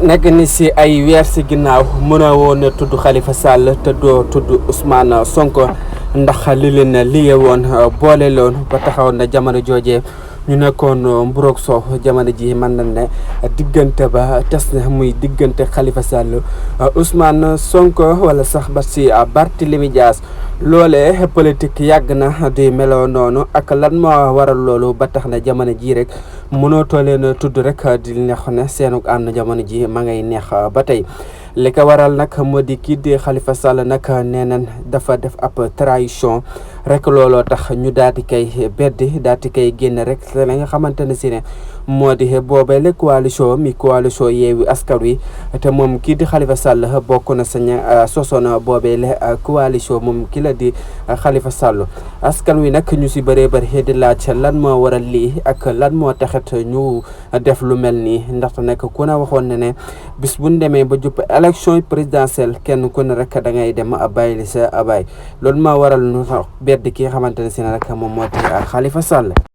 nekk ni si ay weer si ginnaaw mën a woon a tudd Khalifa Sall te doo tudd Ousmane Sonko ndax li leen liye woon boole loon ba taxaw na jamono joojee ñu nekkoon mburoog soow jamono ji mën nañ ne diggante ba tes na muy diggante Khalifa Sall Ousmane Sonko wala sax ba si Barthélémy Dias loolee politique yàgg na di meloo noonu ak lan moo waral loolu ba tax na jamono ji rek mënootoo leen tudd rek di neex ne seenu ànd jamono ji ma ngay neex ba tey li ko waral nag moo di kii di Khalifa Sall nag nee nañ dafa def ab trahison rek looloo tax ñu daal di koy beddi daal di koy génn rek la nga xamante ne si ne moo di boobee la coalition Yewwi Askan Wi te moom kii di Khalifa Sall bokk na sañ sosoon boobee la coalition moom ki la di Khalifa Sall askan wi nag ñu si bëree bëri di laaj lan moo waral lii ak lan moo taxit ñu def lu mel nii ndaxte nag ku ne waxoon ne ne bis bu ñu demee ba jupp élection présidentielle kenn ku ne rek da ngay dem bàyyi li sa baay loolu moo waral ñu bedd ki nga xamante ne si ne rek moom moo di Khalifa Sall.